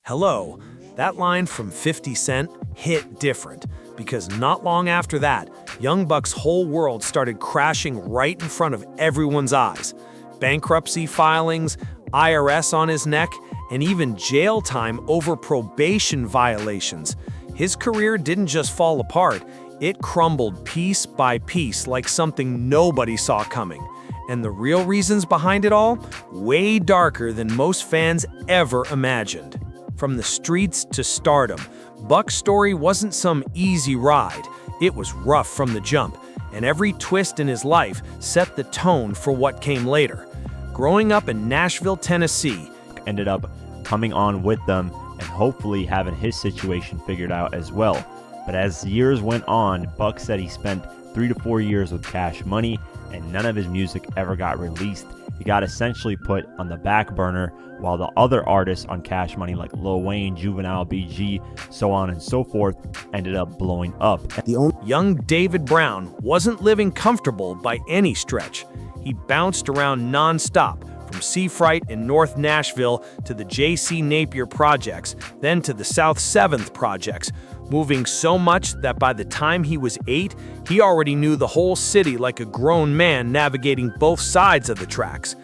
Hello, that line from 50 Cent hit different because not long after that, Young Buck's whole world started crashing right in front of everyone's eyes. Bankruptcy filings, IRS on his neck, and even jail time over probation violations. His career didn't just fall apart, it crumbled piece by piece like something nobody saw coming. And the real reasons behind it all? Way darker than most fans ever imagined. From the streets to stardom, Buck's story wasn't some easy ride. It was rough from the jump, and every twist in his life set the tone for what came later. Growing up in Nashville, Tennessee, ended up coming on with them and hopefully having his situation figured out as well. But as years went on, Buck said he spent 3 to 4 years with Cash Money and none of his music ever got released. He got essentially put on the back burner while the other artists on Cash Money like Lil Wayne, Juvenile, BG, so on and so forth ended up blowing up. Young David Brown wasn't living comfortable by any stretch. He bounced around non-stop, from Seafright in North Nashville to the J.C. Napier projects, then to the South 7th projects, moving so much that by the time he was 8, he already knew the whole city like a grown man navigating both sides of the tracks.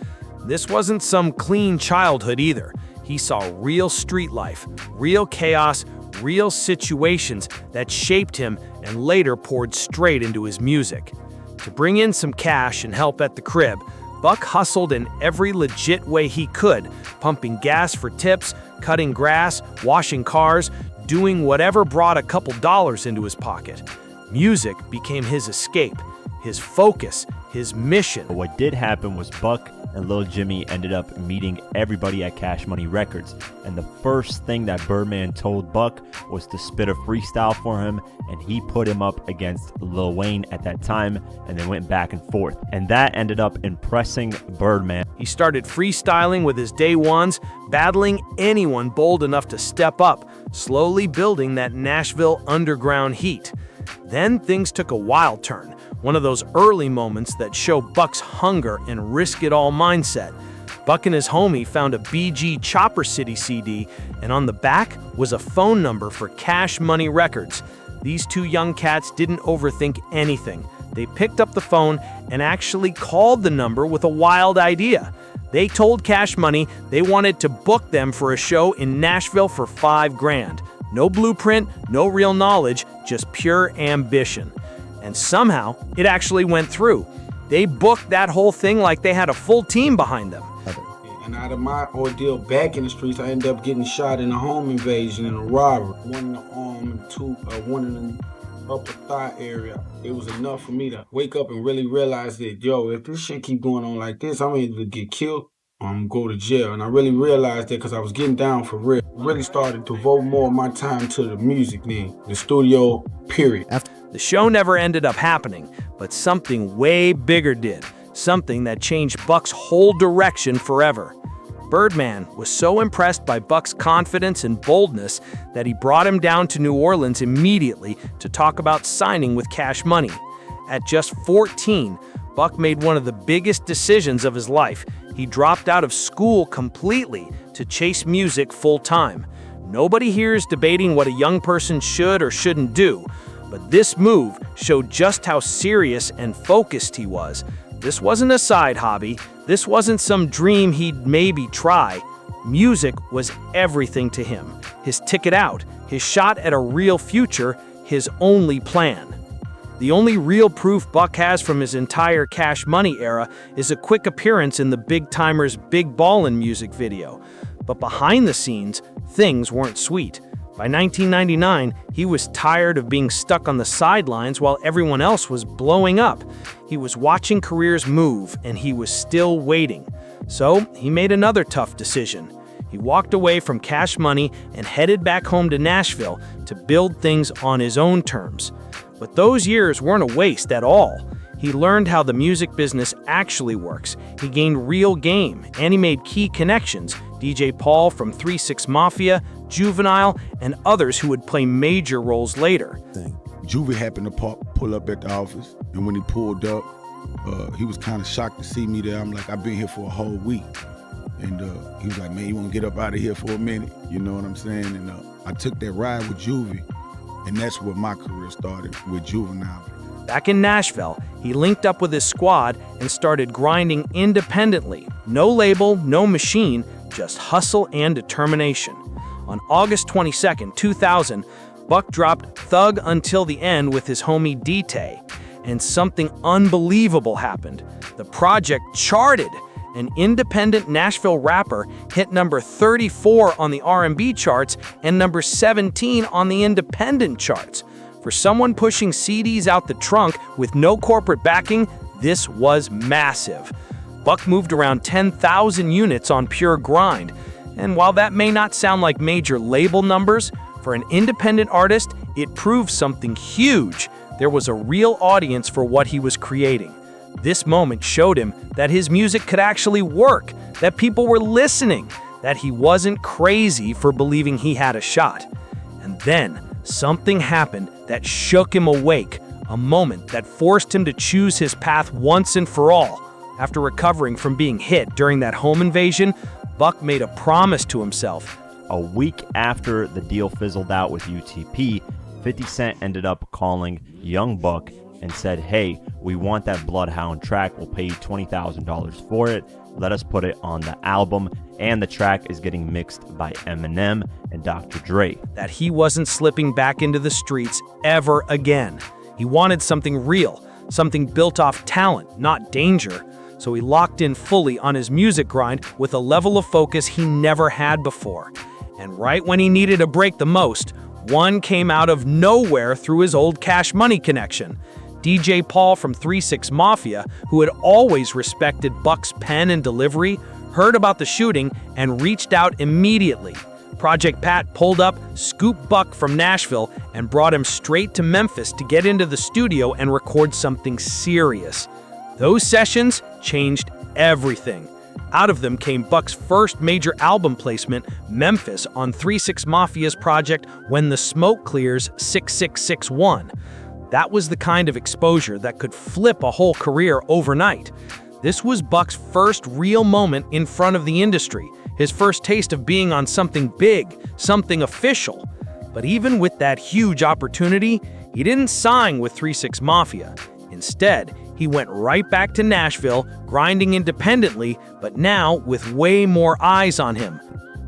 This wasn't some clean childhood either. He saw real street life, real chaos, real situations that shaped him and later poured straight into his music. To bring in some cash and help at the crib, Buck hustled in every legit way he could, pumping gas for tips, cutting grass, washing cars, doing whatever brought a couple dollars into his pocket. Music became his escape, his focus, his mission. What did happen was Buck and Lil Jimmy ended up meeting everybody at Cash Money Records, and the first thing that Birdman told Buck was to spit a freestyle for him, and he put him up against Lil Wayne at that time, and they went back and forth, and that ended up impressing Birdman. He started freestyling with his day ones, battling anyone bold enough to step up, slowly building that Nashville underground heat. Then things took a wild turn, one of those early moments that show Buck's hunger and risk-it-all mindset. Buck and his homie found a BG Chopper City CD, and on the back was a phone number for Cash Money Records. These two young cats didn't overthink anything. They picked up the phone and actually called the number with a wild idea. They told Cash Money they wanted to book them for a show in Nashville for $5,000. No blueprint, no real knowledge, just pure ambition. And somehow, it actually went through. They booked that whole thing like they had a full team behind them. And out of my ordeal back in the streets, I ended up getting shot in a home invasion and a robbery. One in the arm and one in the upper thigh area. It was enough for me to wake up and really realize that, yo, if this shit keep going on like this, I'm either to get killed or I'm go to jail. And I really realized that because I was getting down for real. Really started to devote more of my time to the music then, the studio, period. The show never ended up happening, but something way bigger did. Something that changed Buck's whole direction forever. Birdman was so impressed by Buck's confidence and boldness that he brought him down to New Orleans immediately to talk about signing with Cash Money. At just 14, Buck made one of the biggest decisions of his life. He dropped out of school completely to chase music full-time. Nobody here is debating what a young person should or shouldn't do, but this move showed just how serious and focused he was. This wasn't a side hobby. This wasn't some dream he'd maybe try. Music was everything to him. His ticket out, his shot at a real future, his only plan. The only real proof Buck has from his entire Cash Money era is a quick appearance in the Big Timers' Big Ballin' music video. But behind the scenes, things weren't sweet. By 1999, he was tired of being stuck on the sidelines while everyone else was blowing up. He was watching careers move, and he was still waiting. So he made another tough decision. He walked away from Cash Money and headed back home to Nashville to build things on his own terms. But those years weren't a waste at all. He learned how the music business actually works. He gained real game, and he made key connections. DJ Paul from 3-6 Mafia, Juvenile, and others who would play major roles later. Juvie happened to pull up at the office, and when he pulled up, he was kind of shocked to see me there. I'm like, I've been here for a whole week. And he was like, man, you want to get up out of here for a minute? You know what I'm saying? And I took that ride with Juvie, and that's where my career started, with Juvenile. Back in Nashville, he linked up with his squad and started grinding independently. No label, no machine, just hustle and determination. On August 22, 2000, Buck dropped Thug Until the End with his homie D-Tay, and something unbelievable happened. The project charted. An independent Nashville rapper hit number 34 on the R&B charts and number 17 on the independent charts. For someone pushing CDs out the trunk with no corporate backing, this was massive. Buck moved around 10,000 units on pure grind. And while that may not sound like major label numbers, for an independent artist, it proved something huge. There was a real audience for what he was creating. This moment showed him that his music could actually work, that people were listening, that he wasn't crazy for believing he had a shot. And then something happened that shook him awake, a moment that forced him to choose his path once and for all. After recovering from being hit during that home invasion, Buck made a promise to himself. A week after the deal fizzled out with UTP, 50 Cent ended up calling Young Buck and said, hey, we want that Bloodhound track. We'll pay you $20,000 for it. Let us put it on the album. And the track is getting mixed by Eminem and Dr. Dre. That he wasn't slipping back into the streets ever again. He wanted something real, something built off talent, not danger. So he locked in fully on his music grind with a level of focus he never had before. And right when he needed a break the most, one came out of nowhere through his old Cash Money connection. DJ Paul from 3 6 Mafia, who had always respected Buck's pen and delivery, heard about the shooting and reached out immediately. Project Pat pulled up, scooped Buck from Nashville, and brought him straight to Memphis to get into the studio and record something serious. Those sessions changed everything. Out of them came Buck's first major album placement, Memphis, on 3 6 Mafia's project When the Smoke Clears 6661. That was the kind of exposure that could flip a whole career overnight. This was Buck's first real moment in front of the industry, his first taste of being on something big, something official. But even with that huge opportunity, he didn't sign with 3 6 Mafia. Instead, he went right back to Nashville, grinding independently, but now with way more eyes on him.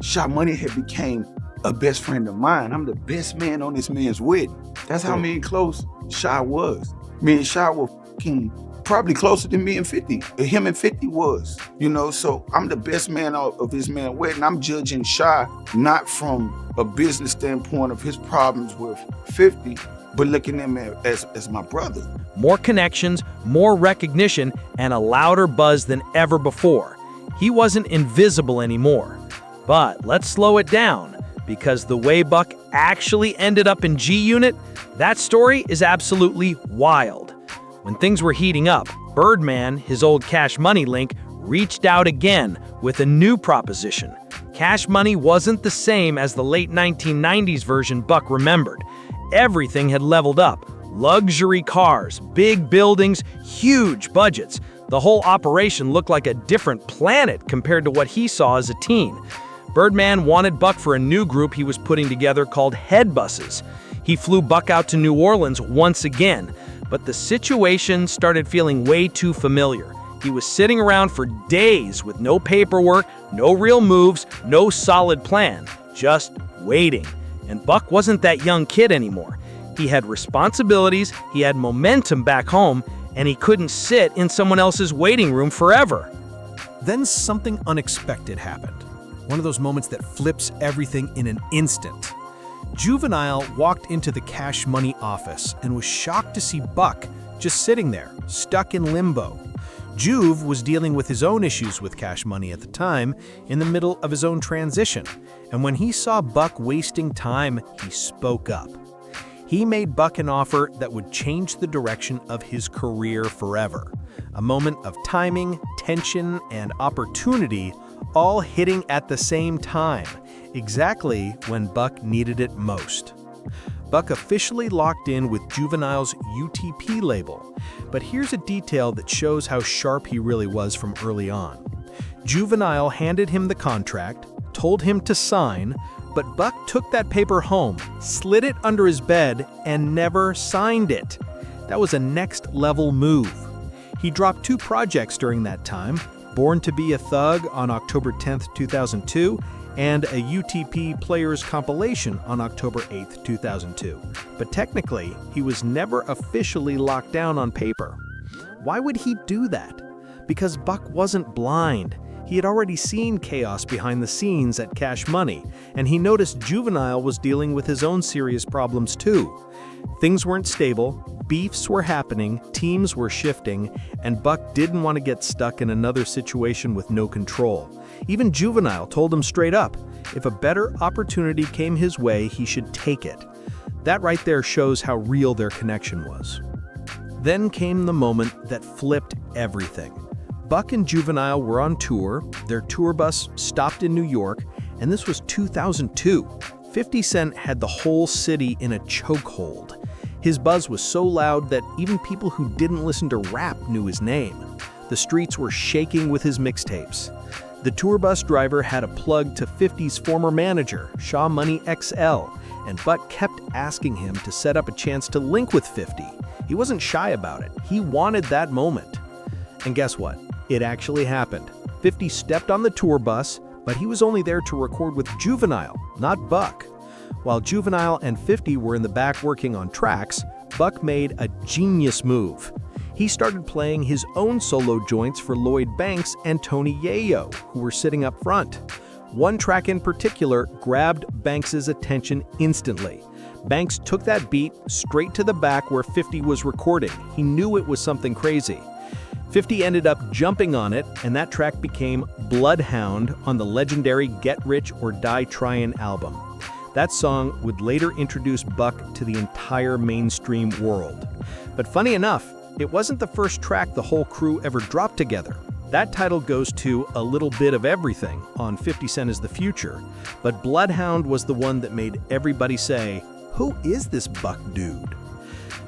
Shot Money had became a best friend of mine. I'm the best man on this man's wedding. That's how me and close Shot was. Me and Shot were probably closer than me and 50. Him and 50 was, so I'm the best man of his man's wedding. I'm judging Shot not from a business standpoint of his problems with 50, but looking at him as my brother. More connections, more recognition, and a louder buzz than ever before. He wasn't invisible anymore. But let's slow it down, because the way Buck actually ended up in G-Unit, that story is absolutely wild. When things were heating up, Birdman, his old Cash Money link, reached out again with a new proposition. Cash Money wasn't the same as the late 1990s version Buck remembered. Everything had leveled up. Luxury cars, big buildings, huge budgets. The whole operation looked like a different planet compared to what he saw as a teen. Birdman wanted Buck for a new group he was putting together called Head Buses. He flew Buck out to New Orleans once again, but the situation started feeling way too familiar. He was sitting around for days with no paperwork, no real moves, no solid plan, just waiting. And Buck wasn't that young kid anymore. He had responsibilities, he had momentum back home, and he couldn't sit in someone else's waiting room forever. Then something unexpected happened. One of those moments that flips everything in an instant. Juvenile walked into the Cash Money office and was shocked to see Buck just sitting there, stuck in limbo. Juve was dealing with his own issues with Cash Money at the time, in the middle of his own transition, and when he saw Buck wasting time, he spoke up. He made Buck an offer that would change the direction of his career forever. A moment of timing, tension, and opportunity all hitting at the same time, exactly when Buck needed it most. Buck officially locked in with Juvenile's UTP label, but here's a detail that shows how sharp he really was from early on. Juvenile handed him the contract, told him to sign, but Buck took that paper home, slid it under his bed, and never signed it. That was a next-level move. He dropped 2 projects during that time, Born to Be a Thug on October 10, 2002, and a UTP Players compilation on October 8, 2002. But technically, he was never officially locked down on paper. Why would he do that? Because Buck wasn't blind. He had already seen chaos behind the scenes at Cash Money, and he noticed Juvenile was dealing with his own serious problems too. Things weren't stable, beefs were happening, teams were shifting, and Buck didn't want to get stuck in another situation with no control. Even Juvenile told him straight up, if a better opportunity came his way, he should take it. That right there shows how real their connection was. Then came the moment that flipped everything. Buck and Juvenile were on tour, their tour bus stopped in New York, and this was 2002. 50 Cent had the whole city in a chokehold. His buzz was so loud that even people who didn't listen to rap knew his name. The streets were shaking with his mixtapes. The tour bus driver had a plug to 50's former manager, Shaw Money XL, and Buck kept asking him to set up a chance to link with 50. He wasn't shy about it. He wanted that moment. And guess what? It actually happened. 50 stepped on the tour bus, but he was only there to record with Juvenile, not Buck. While Juvenile and 50 were in the back working on tracks, Buck made a genius move. He started playing his own solo joints for Lloyd Banks and Tony Yayo, who were sitting up front. One track in particular grabbed Banks's attention instantly. Banks took that beat straight to the back where 50 was recording. He knew it was something crazy. 50 ended up jumping on it, and that track became Bloodhound on the legendary Get Rich or Die Tryin' album. That song would later introduce Buck to the entire mainstream world. But funny enough, it wasn't the first track the whole crew ever dropped together. That title goes to A Little Bit of Everything on 50 Cent Is the Future, but Bloodhound was the one that made everybody say, "Who is this Buck dude?"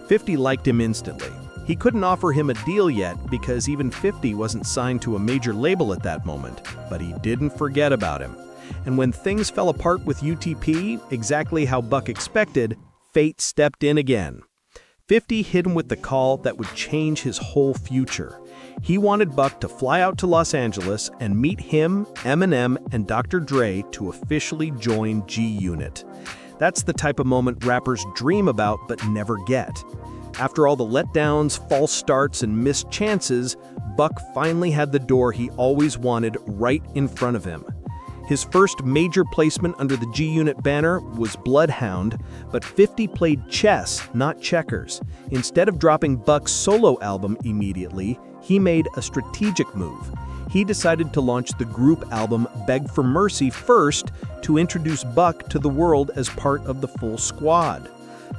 50 liked him instantly. He couldn't offer him a deal yet because even 50 wasn't signed to a major label at that moment, but he didn't forget about him. And when things fell apart with UTP, exactly how Buck expected, fate stepped in again. 50 hit him with the call that would change his whole future. He wanted Buck to fly out to Los Angeles and meet him, Eminem, and Dr. Dre to officially join G-Unit. That's the type of moment rappers dream about but never get. After all the letdowns, false starts, and missed chances, Buck finally had the door he always wanted right in front of him. His first major placement under the G-Unit banner was Bloodhound, but 50 played chess, not checkers. Instead of dropping Buck's solo album immediately, he made a strategic move. He decided to launch the group album Beg for Mercy first to introduce Buck to the world as part of the full squad.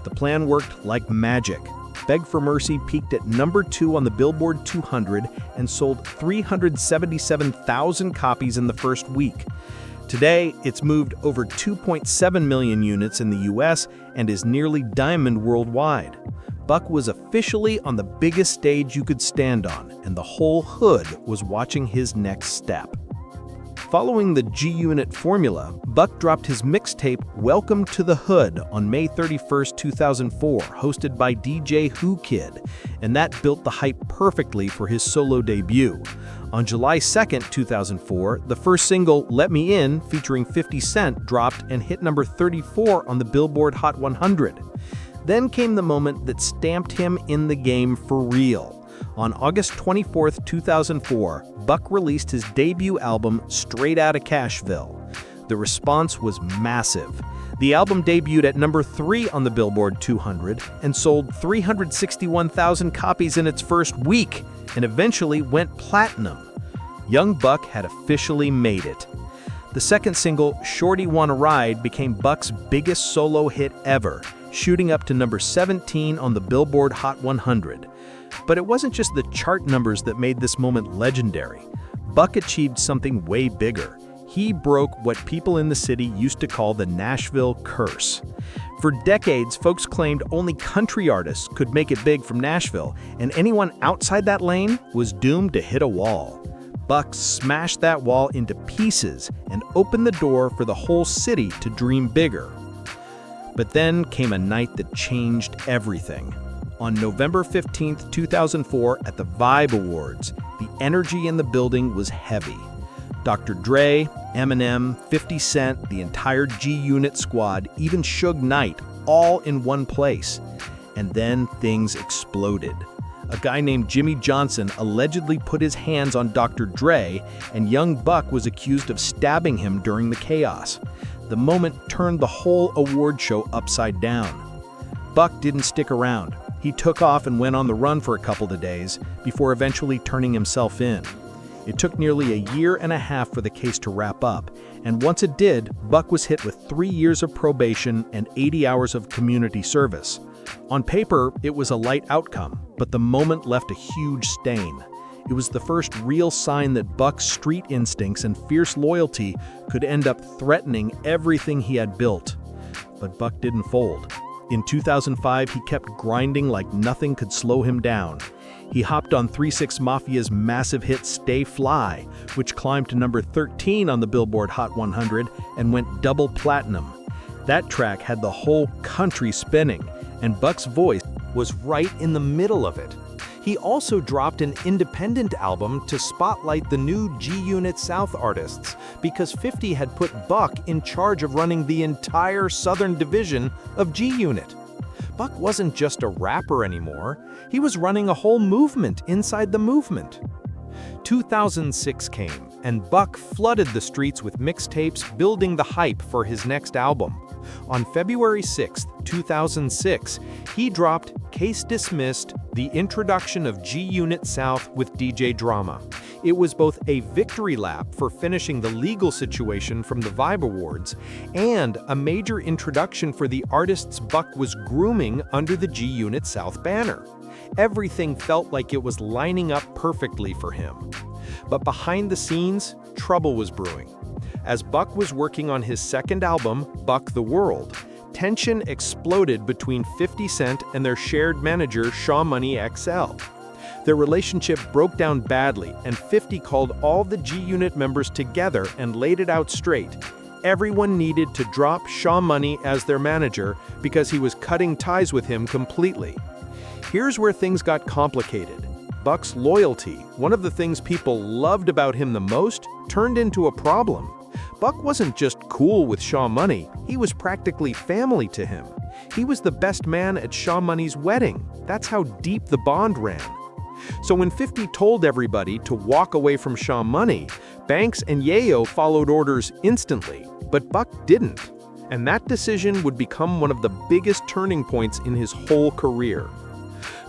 The plan worked like magic. Beg for Mercy peaked at number 2 on the Billboard 200 and sold 377,000 copies in the first week. Today, it's moved over 2.7 million units in the US and is nearly diamond worldwide. Buck was officially on the biggest stage you could stand on, and the whole hood was watching his next step. Following the G-Unit formula, Buck dropped his mixtape Welcome to the Hood on May 31, 2004, hosted by DJ Who Kid, and that built the hype perfectly for his solo debut. On July 2, 2004, the first single, Let Me In, featuring 50 Cent, dropped and hit number 34 on the Billboard Hot 100. Then came the moment that stamped him in the game for real. On August 24, 2004, Buck released his debut album, Straight Outta Cashville. The response was massive. The album debuted at number 3 on the Billboard 200 and sold 361,000 copies in its first week, and eventually went platinum. Young Buck had officially made it. The second single, Shorty Wanna Ride, became Buck's biggest solo hit ever, shooting up to number 17 on the Billboard Hot 100. But it wasn't just the chart numbers that made this moment legendary. Buck achieved something way bigger. He broke what people in the city used to call the Nashville curse. For decades, folks claimed only country artists could make it big from Nashville, and anyone outside that lane was doomed to hit a wall. Buck smashed that wall into pieces and opened the door for the whole city to dream bigger. But then came a night that changed everything. On November 15, 2004, at the Vibe Awards, the energy in the building was heavy. Dr. Dre, Eminem, 50 Cent, the entire G-Unit squad, even Suge Knight, all in one place. And then things exploded. A guy named Jimmy Johnson allegedly put his hands on Dr. Dre, and young Buck was accused of stabbing him during the chaos. The moment turned the whole award show upside down. Buck didn't stick around. He took off and went on the run for a couple of days before eventually turning himself in. It took nearly a year and a half for the case to wrap up, and once it did, Buck was hit with 3 years of probation and 80 hours of community service. On paper, it was a light outcome, but the moment left a huge stain. It was the first real sign that Buck's street instincts and fierce loyalty could end up threatening everything he had built. But Buck didn't fold. In 2005, he kept grinding like nothing could slow him down. He hopped on 3 6 Mafia's massive hit Stay Fly, which climbed to number 13 on the Billboard Hot 100 and went double platinum. That track had the whole country spinning, and Buck's voice was right in the middle of it. He also dropped an independent album to spotlight the new G-Unit South artists, because 50 had put Buck in charge of running the entire southern division of G-Unit. Buck wasn't just a rapper anymore, he was running a whole movement inside the movement. 2006 came, and Buck flooded the streets with mixtapes building the hype for his next album. On February 6, 2006, he dropped Case Dismissed, the introduction of G-Unit South with DJ Drama. It was both a victory lap for finishing the legal situation from the Vibe Awards and a major introduction for the artists Buck was grooming under the G-Unit South banner. Everything felt like it was lining up perfectly for him. But behind the scenes, trouble was brewing. As Buck was working on his second album, Buck the World, tension exploded between 50 Cent and their shared manager, Shaw Money XL. Their relationship broke down badly, and 50 called all the G-Unit members together and laid it out straight. Everyone needed to drop Shaw Money as their manager because he was cutting ties with him completely. Here's where things got complicated. Buck's loyalty, one of the things people loved about him the most, turned into a problem. Buck wasn't just cool with Shaw Money, he was practically family to him. He was the best man at Shaw Money's wedding. That's how deep the bond ran. So when 50 told everybody to walk away from Shaw Money, Banks and Yayo followed orders instantly, but Buck didn't. And that decision would become one of the biggest turning points in his whole career.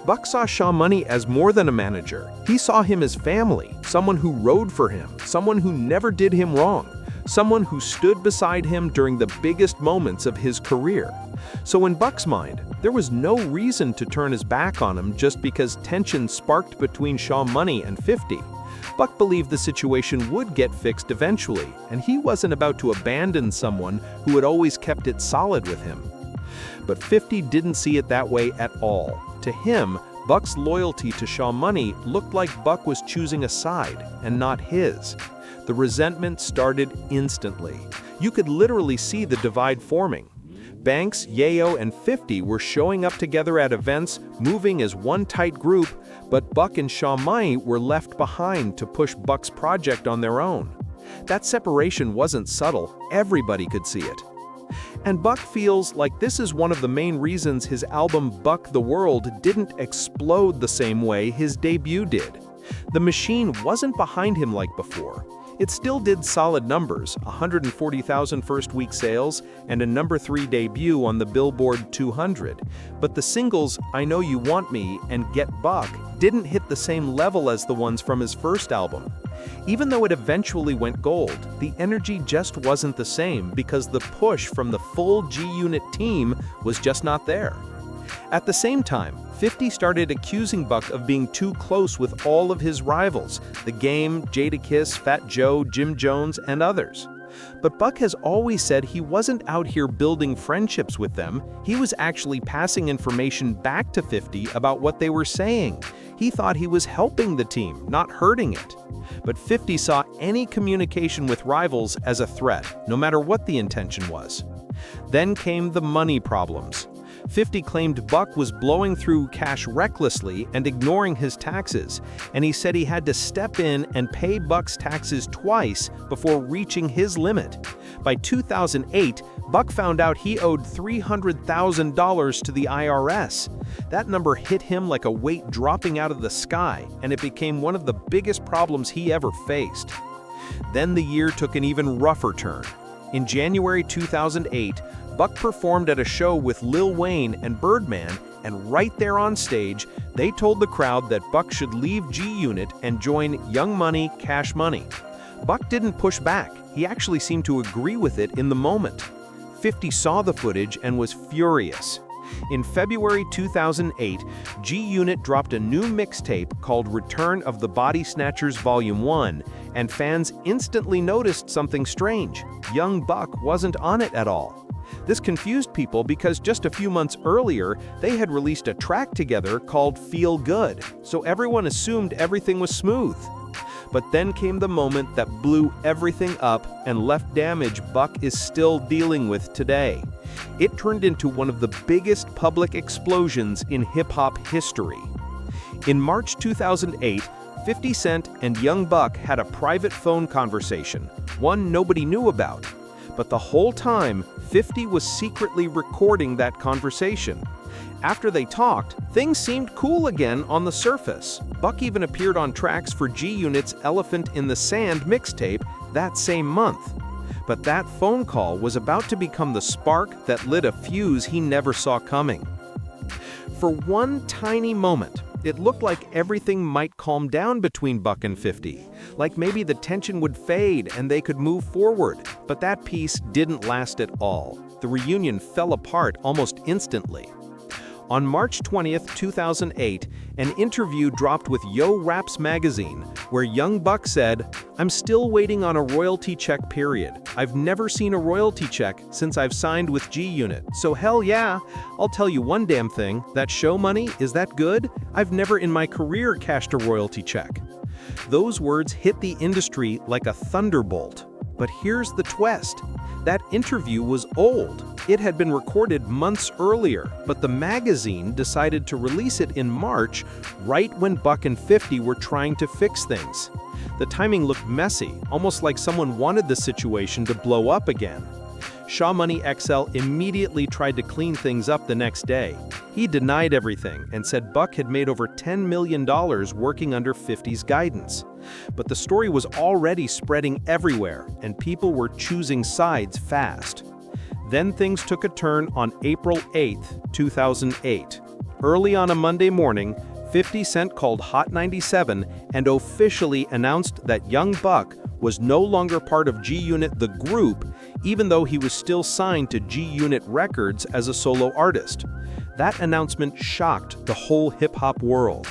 Buck saw Shaw Money as more than a manager. He saw him as family, someone who rode for him, someone who never did him wrong, someone who stood beside him during the biggest moments of his career. So in Buck's mind, there was no reason to turn his back on him just because tension sparked between Shaw Money and 50. Buck believed the situation would get fixed eventually, and he wasn't about to abandon someone who had always kept it solid with him. But 50 didn't see it that way at all. To him, Buck's loyalty to Shaw Money looked like Buck was choosing a side and not his. The resentment started instantly. You could literally see the divide forming. Banks, Yayo, and 50 were showing up together at events, moving as one tight group, but Buck and Shaw Money were left behind to push Buck's project on their own. That separation wasn't subtle, everybody could see it. And Buck feels like this is one of the main reasons his album Buck the World didn't explode the same way his debut did. The machine wasn't behind him like before. It still did solid numbers, 140,000 first-week sales and a number 3 debut on the Billboard 200. But the singles I Know You Want Me and Get Buck didn't hit the same level as the ones from his first album. Even though it eventually went gold, the energy just wasn't the same because the push from the full G-Unit team was just not there. At the same time, 50 started accusing Buck of being too close with all of his rivals, The Game, Jadakiss, Fat Joe, Jim Jones, and others. But Buck has always said he wasn't out here building friendships with them. He was actually passing information back to 50 about what they were saying. He thought he was helping the team, not hurting it. But 50 saw any communication with rivals as a threat, no matter what the intention was. Then came the money problems. 50 claimed Buck was blowing through cash recklessly and ignoring his taxes, and he said he had to step in and pay Buck's taxes twice before reaching his limit. By 2008, Buck found out he owed $300,000 to the IRS. That number hit him like a weight dropping out of the sky, and it became one of the biggest problems he ever faced. Then the year took an even rougher turn. In January 2008, Buck performed at a show with Lil Wayne and Birdman, and right there on stage, they told the crowd that Buck should leave G-Unit and join Young Money, Cash Money. Buck didn't push back. He actually seemed to agree with it in the moment. 50 saw the footage and was furious. In February 2008, G-Unit dropped a new mixtape called Return of the Body Snatchers Volume 1, and fans instantly noticed something strange. Young Buck wasn't on it at all. This confused people because just a few months earlier, they had released a track together called Feel Good, so everyone assumed everything was smooth. But then came the moment that blew everything up and left damage Buck is still dealing with today. It turned into one of the biggest public explosions in hip-hop history. In March 2008, 50 Cent and Young Buck had a private phone conversation, one nobody knew about. But the whole time, 50 was secretly recording that conversation. After they talked, things seemed cool again on the surface. Buck even appeared on tracks for G-Unit's Elephant in the Sand mixtape that same month. But that phone call was about to become the spark that lit a fuse he never saw coming. For one tiny moment, it looked like everything might calm down between Buck and 50, like maybe the tension would fade and they could move forward. But that peace didn't last at all. The reunion fell apart almost instantly. On March 20th, 2008, an interview dropped with Yo Raps magazine, where Young Buck said, "I'm still waiting on a royalty check, period. I've never seen a royalty check since I've signed with G-Unit, so hell yeah. I'll tell you one damn thing, that show money, is that good? I've never in my career cashed a royalty check." Those words hit the industry like a thunderbolt. But here's the twist. That interview was old. It had been recorded months earlier, but the magazine decided to release it in March, right when Buck and 50 were trying to fix things. The timing looked messy, almost like someone wanted the situation to blow up again. Shaw Money XL immediately tried to clean things up the next day. He denied everything and said Buck had made over $10 million working under 50's guidance. But the story was already spreading everywhere, and people were choosing sides fast. Then things took a turn on April 8th, 2008. Early on a Monday morning, 50 Cent called Hot 97 and officially announced that Young Buck was no longer part of G-Unit the group, even though he was still signed to G-Unit Records as a solo artist. That announcement shocked the whole hip-hop world.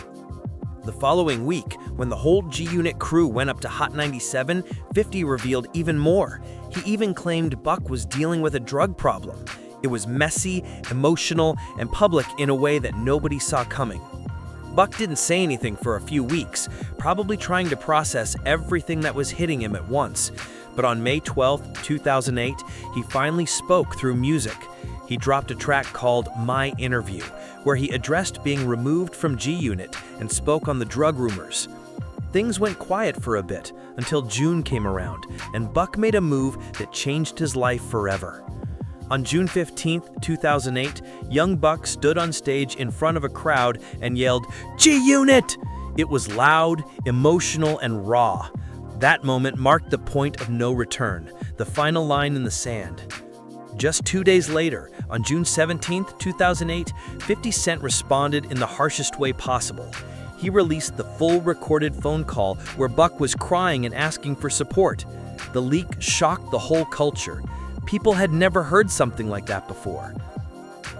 The following week, when the whole G-Unit crew went up to Hot 97, 50 revealed even more. He even claimed Buck was dealing with a drug problem. It was messy, emotional, and public in a way that nobody saw coming. Buck didn't say anything for a few weeks, probably trying to process everything that was hitting him at once. But on May 12, 2008, he finally spoke through music. He dropped a track called My Interview, where he addressed being removed from G-Unit and spoke on the drug rumors. Things went quiet for a bit until June came around, and Buck made a move that changed his life forever. On June 15, 2008, Young Buck stood on stage in front of a crowd and yelled, "G-Unit!" It was loud, emotional, and raw. That moment marked the point of no return, the final line in the sand. Just 2 days later, on June 17, 2008, 50 Cent responded in the harshest way possible. He released the full recorded phone call where Buck was crying and asking for support. The leak shocked the whole culture. People had never heard something like that before.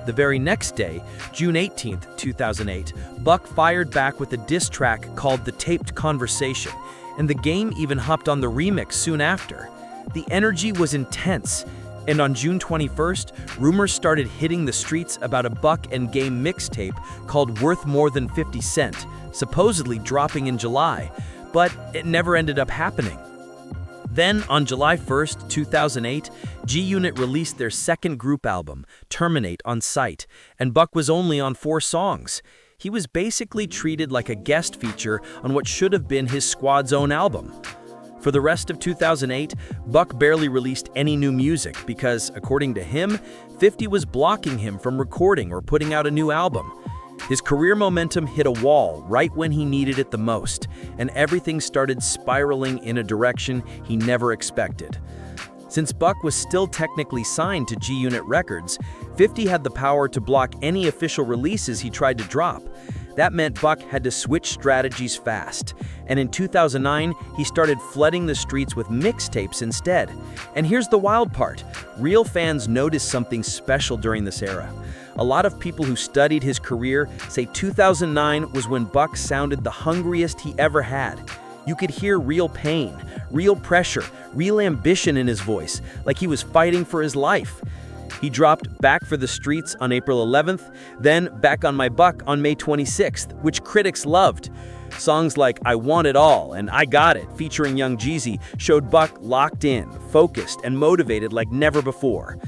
The very next day, June 18, 2008, Buck fired back with a diss track called The Taped Conversation, and the game even hopped on the remix soon after. The energy was intense, and on June 21st, rumors started hitting the streets about a Buck and Game mixtape called Worth More Than 50 Cent, supposedly dropping in July, but it never ended up happening. Then, on July 1st, 2008, G-Unit released their second group album, Terminate, on Sight, and Buck was only on 4 songs. He was basically treated like a guest feature on what should have been his squad's own album. For the rest of 2008, Buck barely released any new music because, according to him, 50 was blocking him from recording or putting out a new album. His career momentum hit a wall right when he needed it the most, and everything started spiraling in a direction he never expected. Since Buck was still technically signed to G-Unit Records, 50 had the power to block any official releases he tried to drop. That meant Buck had to switch strategies fast, and in 2009, he started flooding the streets with mixtapes instead. And here's the wild part. Real fans noticed something special during this era. A lot of people who studied his career say 2009 was when Buck sounded the hungriest he ever had. You could hear real pain, real pressure, real ambition in his voice, like he was fighting for his life. He dropped Back for the Streets on April 11th, then Back on My Buck on May 26th, which critics loved. Songs like I Want It All and I Got It, featuring Young Jeezy, showed Buck locked in, focused, and motivated like never before.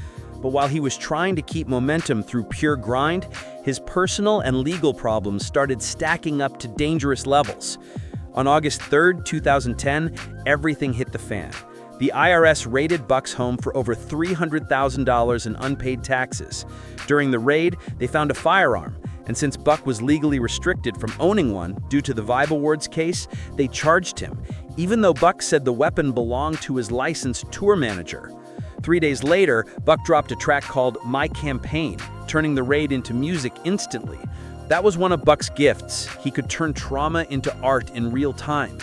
But while he was trying to keep momentum through pure grind, his personal and legal problems started stacking up to dangerous levels. On August 3rd, 2010, everything hit the fan. The IRS raided Buck's home for over $300,000 in unpaid taxes. During the raid, they found a firearm, and since Buck was legally restricted from owning one due to the Vibe Awards case, they charged him, even though Buck said the weapon belonged to his licensed tour manager. 3 days later, Buck dropped a track called My Campaign, turning the raid into music instantly. That was one of Buck's gifts. He could turn trauma into art in real time.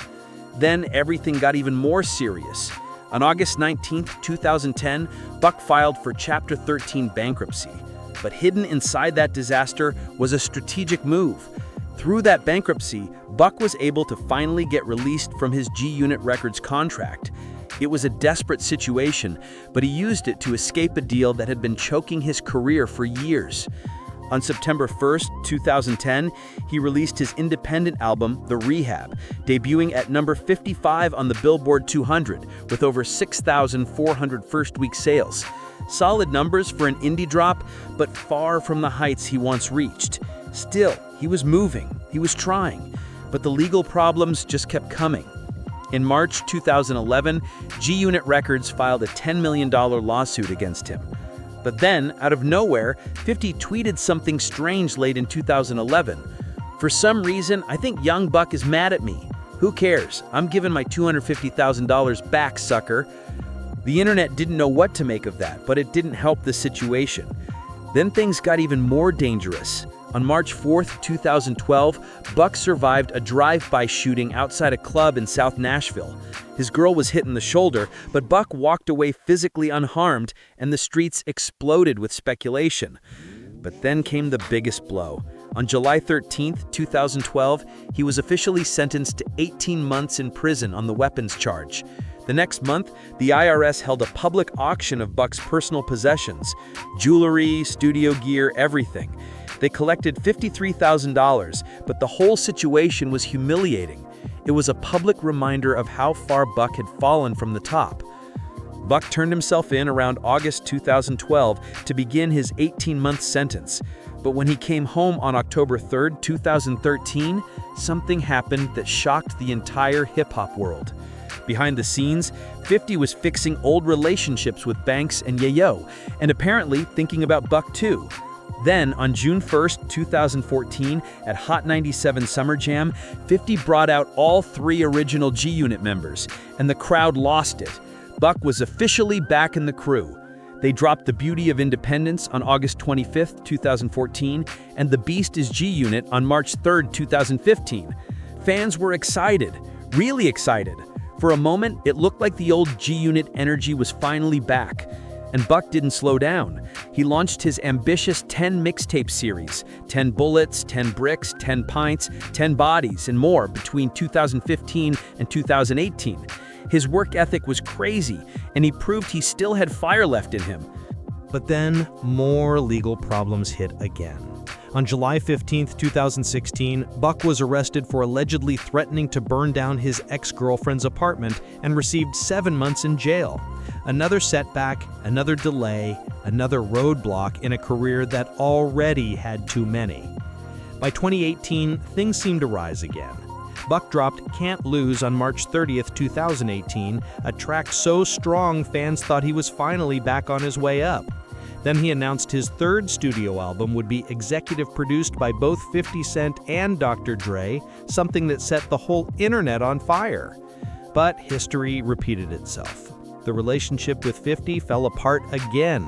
Then everything got even more serious. On August 19, 2010, Buck filed for Chapter 13 bankruptcy. But hidden inside that disaster was a strategic move. Through that bankruptcy, Buck was able to finally get released from his G-Unit Records contract. It was a desperate situation, but he used it to escape a deal that had been choking his career for years. On September 1st, 2010, he released his independent album, The Rehab, debuting at number 55 on the Billboard 200 with over 6,400 first-week sales. Solid numbers for an indie drop, but far from the heights he once reached. Still, he was moving, he was trying, but the legal problems just kept coming. In March 2011, G-Unit Records filed a $10 million lawsuit against him. But then, out of nowhere, 50 tweeted something strange late in 2011. For some reason, I think young Buck is mad at me. Who cares? I'm giving my $250,000 back, sucker. The internet didn't know what to make of that, but it didn't help the situation. Then things got even more dangerous. On March 4th, 2012, Buck survived a drive-by shooting outside a club in South Nashville. His girl was hit in the shoulder, but Buck walked away physically unharmed, and the streets exploded with speculation. But then came the biggest blow. On July 13th, 2012, he was officially sentenced to 18 months in prison on the weapons charge. The next month, the IRS held a public auction of Buck's personal possessions, jewelry, studio gear, everything. They collected $53,000, but the whole situation was humiliating. It was a public reminder of how far Buck had fallen from the top. Buck turned himself in around August 2012 to begin his 18-month sentence. But when he came home on October 3, 2013, something happened that shocked the entire hip-hop world. Behind the scenes, 50 was fixing old relationships with Banks and Yayo, and apparently thinking about Buck too. Then, on June 1st, 2014, at Hot 97 Summer Jam, 50 brought out all 3 original G-Unit members, and the crowd lost it. Buck was officially back in the crew. They dropped The Beauty of Independence on August 25th, 2014, and The Beast is G-Unit on March 3rd, 2015. Fans were excited, really excited. For a moment, it looked like the old G-Unit energy was finally back. And Buck didn't slow down. He launched his ambitious 10 mixtape series, 10 Bullets, 10 Bricks, 10 Pints, 10 Bodies, and more between 2015 and 2018. His work ethic was crazy, and he proved he still had fire left in him. But then more legal problems hit again. On July 15, 2016, Buck was arrested for allegedly threatening to burn down his ex-girlfriend's apartment and received 7 months in jail. Another setback, another delay, another roadblock in a career that already had too many. By 2018, things seemed to rise again. Buck dropped Can't Lose on March 30th, 2018, a track so strong fans thought he was finally back on his way up. Then he announced his third studio album would be executive produced by both 50 Cent and Dr. Dre, something that set the whole internet on fire. But history repeated itself. The relationship with 50 fell apart again.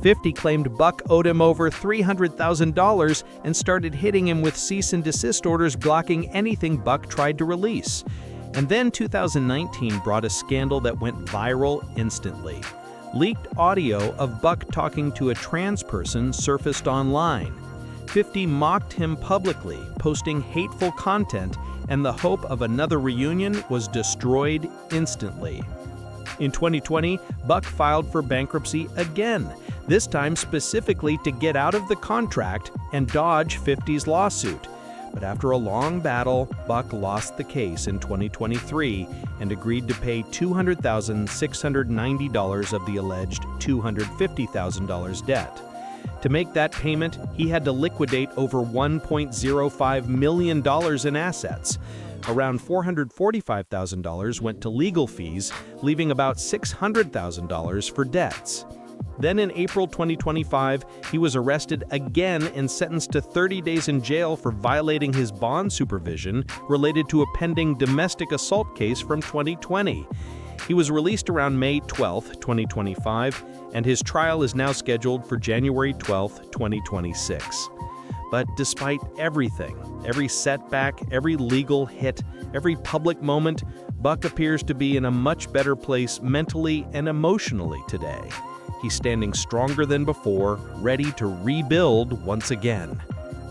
50 claimed Buck owed him over $300,000 and started hitting him with cease and desist orders blocking anything Buck tried to release. And then 2019 brought a scandal that went viral instantly. Leaked audio of Buck talking to a trans person surfaced online. 50 mocked him publicly, posting hateful content, and the hope of another reunion was destroyed instantly. In 2020, Buck filed for bankruptcy again, this time specifically to get out of the contract and dodge 50's lawsuit. But after a long battle, Buck lost the case in 2023 and agreed to pay $200,690 of the alleged $250,000 debt. To make that payment, he had to liquidate over $1.05 million in assets. Around $445,000 went to legal fees, leaving about $600,000 for debts. Then in April 2025, he was arrested again and sentenced to 30 days in jail for violating his bond supervision related to a pending domestic assault case from 2020. He was released around May 12, 2025, and his trial is now scheduled for January 12, 2026. But despite everything, every setback, every legal hit, every public moment, Buck appears to be in a much better place mentally and emotionally today. He's standing stronger than before, ready to rebuild once again.